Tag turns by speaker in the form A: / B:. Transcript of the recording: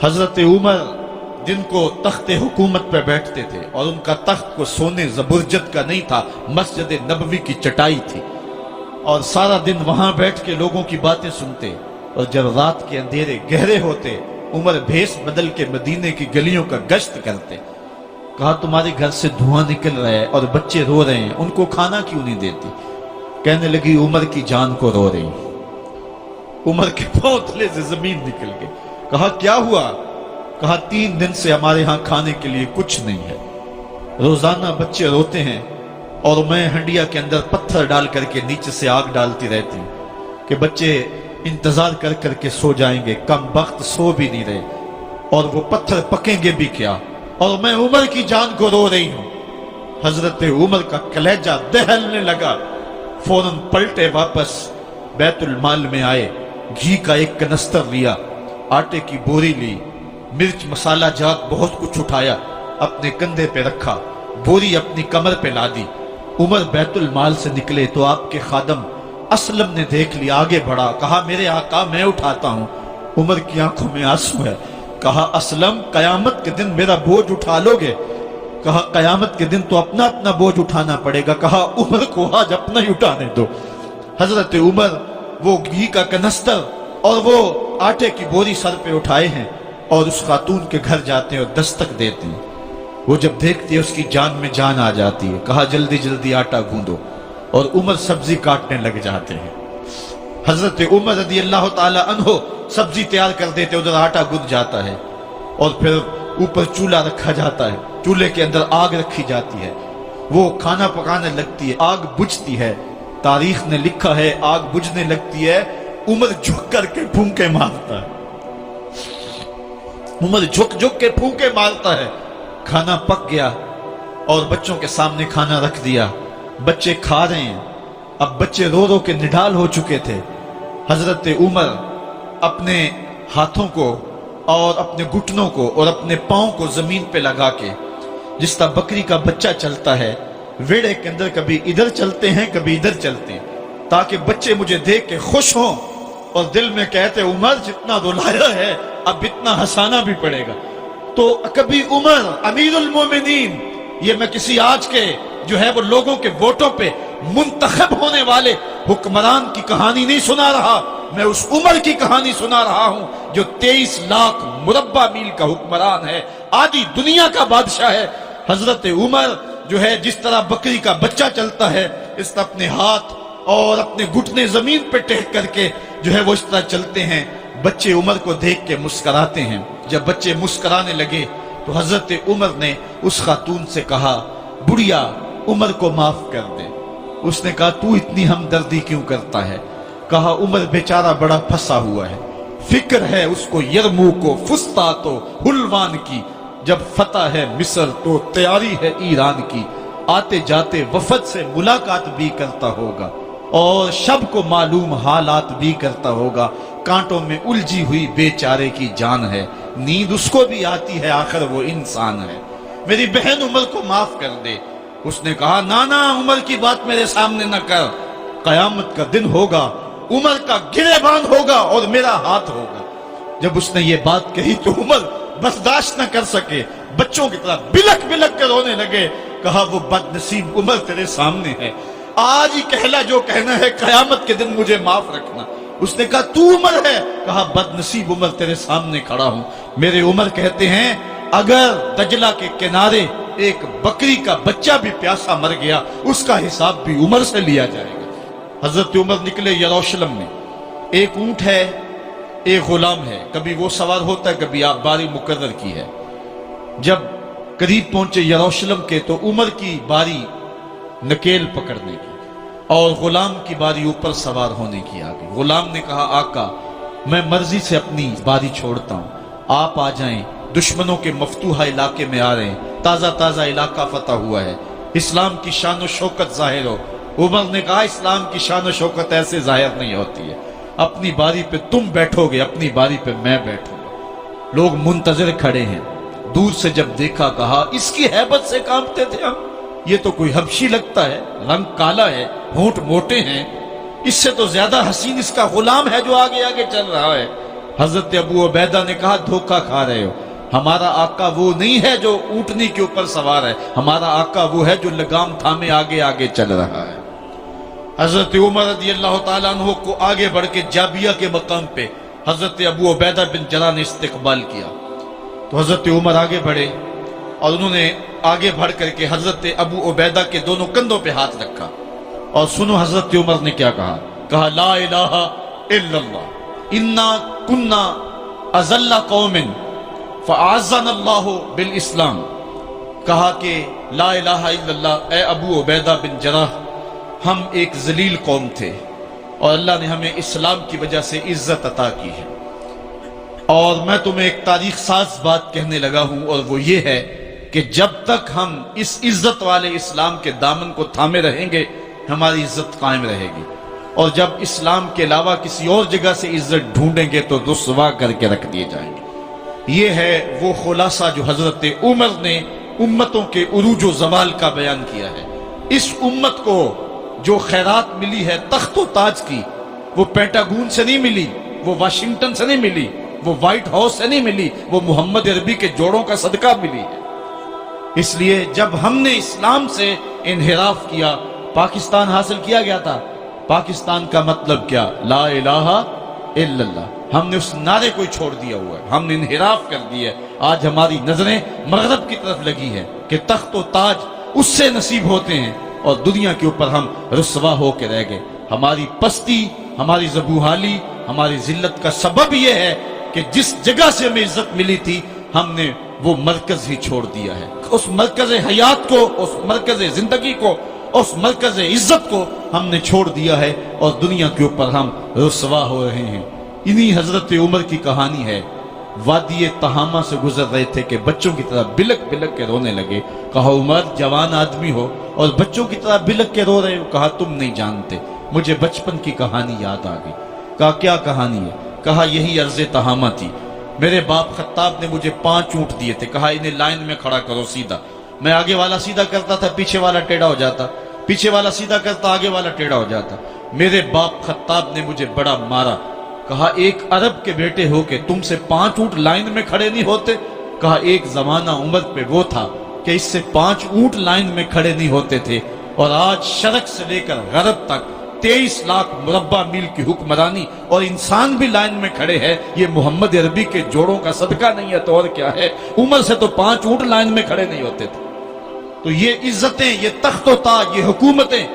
A: حضرت عمر جن کو تخت حکومت پہ بیٹھتے تھے اور ان کا تخت کو سونے زبرجد کا نہیں تھا، مسجد نبوی کی چٹائی تھی، اور سارا دن وہاں بیٹھ کے لوگوں کی باتیں سنتے، اور جب رات کے اندھیرے گہرے ہوتے عمر بھیس بدل کے مدینے کی گلیوں کا گشت کرتے۔ کہا تمہارے گھر سے دھواں نکل رہا ہے اور بچے رو رہے ہیں، ان کو کھانا کیوں نہیں دیتی؟ کہنے لگی عمر کی جان کو رو رہی۔ عمر کے پاؤں تلے سے زمین نکل گئی۔ کہا کیا ہوا؟ کہا 3 دن سے ہمارے ہاں کھانے کے لیے کچھ نہیں ہے، روزانہ بچے روتے ہیں اور میں ہنڈیا کے اندر پتھر ڈال کر کے نیچے سے آگ ڈالتی رہتی ہوں کہ بچے انتظار کر کر کے سو جائیں گے، کم بخت سو بھی نہیں رہے، اور وہ پتھر پکیں گے بھی کیا، اور میں عمر کی جان کو رو رہی ہوں۔ حضرت عمر کا کلیجہ دہلنے لگا، فوراً پلٹے، واپس بیت المال میں آئے، گھی کا ایک کنستر لیا، آٹے کی بوری لی، مرچ مسالہ جات بہت کچھ اٹھایا، اپنے کندھے پہ رکھا، بوری اپنی کمر پہ لا دی۔ عمر بیت المال سے نکلے تو آپ کے خادم اسلم نے دیکھ لیا، آگے بڑھا، کہا میرے آقا میں اٹھاتا ہوں۔ عمر کی آنکھوں میں آنسو ہے۔ کہا اسلم قیامت کے دن میرا بوجھ اٹھا لو گے؟ کہا قیامت کے دن تو اپنا اپنا بوجھ اٹھانا پڑے گا۔ کہا عمر کو آج اپنا ہی اٹھانے دو۔ حضرت عمر وہ گھی کا کنستر اور وہ آٹے کی بوری سر پہ اٹھائے ہیں اور اس خاتون کے گھر جاتے ہیں اور دستک دیتے ہیں۔ وہ جب دیکھتی ہے اس کی جان میں جان آ جاتی ہے۔ کہا جلدی جلدی آٹا گوندو، اور عمر سبزی کاٹنے لگ جاتے ہیں۔ حضرت عمر رضی اللہ تعالی عنہ سبزی تیار کر دیتے، ادھر آٹا گند جاتا ہے، اور پھر اوپر چولہا رکھا جاتا ہے، چولہے کے اندر آگ رکھی جاتی ہے، وہ کھانا پکانے لگتی ہے، آگ بجھتی ہے۔ تاریخ نے لکھا ہے آگ بجھنے لگتی ہے، عمر جھک کر کے پھونکے مارتا ہے، عمر جھک جھک کے پھونکے مارتا ہے۔ کھانا پک گیا اور بچوں کے سامنے کھانا رکھ دیا، بچے کھا رہے ہیں۔ اب بچے رو رو کے نڈال ہو چکے تھے۔ حضرت عمر اپنے ہاتھوں کو اور اپنے گھٹنوں کو اور اپنے پاؤں کو زمین پہ لگا کے، جس طرح بکری کا بچہ چلتا ہے، ویڑے کے اندر کبھی ادھر چلتے ہیں کبھی ادھر چلتے ہیں، تاکہ بچے مجھے دیکھ کے خوش ہوں اور دل میں کہتے عمر جتنا رلایا ہے اب اتنا ہنسانا بھی پڑے گا۔ تو کبھی عمر امیر المومنین، یہ میں کسی آج کے جو ہے وہ لوگوں کے ووٹوں پہ منتخب ہونے والے حکمران کی کہانی نہیں سنا رہا، میں اس عمر کی کہانی سنا رہا ہوں جو 23 لاکھ مربع میل کا حکمران ہے، آدھی دنیا کا بادشاہ ہے۔ حضرت عمر جو ہے جس طرح بکری کا بچہ چلتا ہے، اس طرح اپنے ہاتھ اور اپنے گھٹنے زمین پہ ٹیک کر کے جو ہے وہ اس طرح چلتے ہیں۔ بچے عمر کو دیکھ کے مسکراتے ہیں۔ جب بچے مسکرانے لگے تو حضرت عمر نے اس خاتون سے کہا بڑھیا عمر کو معاف کر دے۔ اس نے کہا تو اتنی ہمدردی کیوں کرتا ہے؟ کہا عمر بیچارہ بڑا پھنسا ہوا ہے، فکر ہے اس کو یرموک و فسطاط و حلوان کی، جب فتح ہے مصر تو تیاری ہے ایران کی، آتے جاتے وفد سے ملاقات بھی کرتا ہوگا اور شب کو معلوم حالات بھی کرتا ہوگا، کانٹوں میں الجھی ہوئی بیچارے کی جان ہے، نیند اس کو بھی آتی ہے، آخر وہ انسان ہے، میری بہن عمر کو معاف کر دے۔ اس نے کہا نانا عمر کی بات میرے سامنے نہ کر، قیامت کا دن ہوگا، عمر کا گریبان ہوگا اور میرا ہاتھ ہوگا۔ جب اس نے یہ بات کہی تو عمر برداشت نہ کر سکے، بچوں کی طرح بلک بلک کے رونے لگے۔ کہا وہ بد نصیب عمر تیرے سامنے ہے، آج ہی کہلا جو کہنا ہے، قیامت کے دن مجھے معاف رکھنا۔ اس نے کہا تو عمر ہے؟ کہا بد نصیب عمر تیرے سامنے کھڑا ہوں۔ میرے عمر کہتے ہیں اگر دجلہ کے کنارے ایک بکری کا بچہ بھی پیاسا مر گیا، اس کا حساب بھی عمر سے لیا جائے گا۔ حضرت عمر نکلے یروشلم میں، ایک اونٹ ہے ایک غلام ہے، کبھی وہ سوار ہوتا ہے کبھی آپ باری مقرر کی ہے۔ جب قریب پہنچے یروشلم کے تو عمر کی باری نکیل پکڑنے کی اور غلام کی باری اوپر سوار ہونے کی آ گئی۔ غلام نے کہا آقا میں مرضی سے اپنی باری چھوڑتا ہوں، آپ آ جائیں، دشمنوں کے مفتوحہ علاقے میں آ رہے ہیں، تازہ تازہ علاقہ فتح ہوا ہے، اسلام کی شان و شوکت ظاہر ہو۔ عمر نے کہا اسلام کی شان و شوکت ایسے ظاہر نہیں ہوتی ہے، اپنی باری پہ تم بیٹھو گے، اپنی باری پہ میں بیٹھوں گا۔ لوگ منتظر کھڑے ہیں، دور سے جب دیکھا کہا اس کی ہیبت سے کانپتے تھے ہم، یہ تو کوئی حبشی لگتا ہے، رنگ کالا ہے، ہونٹ موٹے ہیں، اس سے تو زیادہ حسین اس کا غلام ہے جو آگے آگے چل رہا ہے۔ حضرت ابو عبیدہ نے کہا دھوکہ کھا رہے ہو، ہمارا آقا وہ نہیں ہے جو اونٹنی کے اوپر سوار ہے، ہمارا آقا وہ ہے جو لگام تھامے آگے آگے چل رہا ہے۔ حضرت عمر رضی اللہ تعالیٰ عنہ کو آگے بڑھ کے جابیہ کے مقام پہ حضرت ابو عبیدہ بن جراح نے استقبال کیا، تو حضرت عمر آگے بڑھے اور انہوں نے آگے بڑھ کر کے حضرت ابو عبیدہ کے دونوں کندھوں پہ ہاتھ رکھا، اور سنو حضرت عمر نے کیا کہا، کہا لا الہ الا اللہ انا کنا اذل قوم فاعزنا اللہ بالاسلام۔ کہا کہ لا الہ الا اللہ، اے ابو عبیدہ بن جراح، ہم ایک ذلیل قوم تھے اور اللہ نے ہمیں اسلام کی وجہ سے عزت عطا کی ہے۔ اور میں تمہیں ایک تاریخ ساز بات کہنے لگا ہوں، اور وہ یہ ہے کہ جب تک ہم اس عزت والے اسلام کے دامن کو تھامے رہیں گے ہماری عزت قائم رہے گی، اور جب اسلام کے علاوہ کسی اور جگہ سے عزت ڈھونڈیں گے تو رسوا کر کے رکھ دیے جائیں گے۔ یہ ہے وہ خلاصہ جو حضرت عمر نے امتوں کے عروج و زوال کا بیان کیا ہے۔ اس امت کو جو خیرات ملی ہے تخت و تاج کی، وہ پینٹاگون سے نہیں ملی، وہ واشنگٹن سے نہیں ملی، وہ وائٹ ہاؤس سے نہیں ملی، وہ محمد عربی کے جوڑوں کا صدقہ ملی ہے۔ اس لیے جب ہم نے اسلام سے انحراف کیا، پاکستان حاصل کیا گیا تھا، پاکستان کا مطلب کیا؟ لا الہ الا اللہ۔ ہم نے اس نعرے کو چھوڑ دیا ہوا ہے، ہم نے انحراف کر دیا ہے۔ آج ہماری نظریں مغرب کی طرف لگی ہے کہ تخت و تاج اس سے نصیب ہوتے ہیں، اور دنیا کے اوپر ہم رسوا ہو کے رہ گئے۔ ہماری پستی، ہماری زبوحالی، ہماری ذلت کا سبب یہ ہے کہ جس جگہ سے ہمیں عزت ملی تھی ہم نے وہ مرکز ہی چھوڑ دیا ہے۔ اس مرکز حیات کو، اس مرکز زندگی کو، اس مرکز عزت کو ہم نے چھوڑ دیا ہے، اور دنیا کے اوپر ہم رسوا ہو رہے ہیں۔ انہی حضرت عمر کی کہانی ہے۔ وادی تہامہ سے گزر رہے تھے کہ بچوں کی طرح بلک بلک کے رونے لگے۔ کہا عمر جوان آدمی ہو اور بچوں کی طرح بلک کے رو رہے ہو؟ کہا تم نہیں جانتے، مجھے بچپن کی کہانی یاد آ گئی۔ کہا کیا کہانی ہے؟ کہا یہی عرض تہامہ تھی، میرے باپ خطاب نے مجھے 5 اونٹ دیے تھے، کہا انہیں لائن میں کھڑا کرو سیدھا۔ میں آگے والا سیدھا کرتا تھا، پیچھے والا ٹیڑھا ہو جاتا، پیچھے والا سیدھا کرتا، آگے والا ٹیڑھا ہو جاتا۔ میرے باپ خطاب نے مجھے بڑا مارا۔ کہا ایک عرب کے بیٹے ہو کہ تم سے 5 اونٹ لائن میں کھڑے نہیں ہوتے؟ کہا ایک زمانہ عمر پہ وہ تھا کہ اس سے 5 اونٹ لائن میں کھڑے نہیں ہوتے تھے، اور آج شرق سے لے کر غرب تک 23 لاکھ مربع میل کی حکمرانی، اور انسان بھی لائن میں کھڑے ہیں۔ یہ محمد عربی کے جوڑوں کا صدقہ نہیں ہے تو اور کیا ہے؟ عمر سے تو 5 اونٹ لائن میں کھڑے نہیں ہوتے تھے۔ تو یہ عزتیں، یہ تخت و تاج، یہ حکومتیں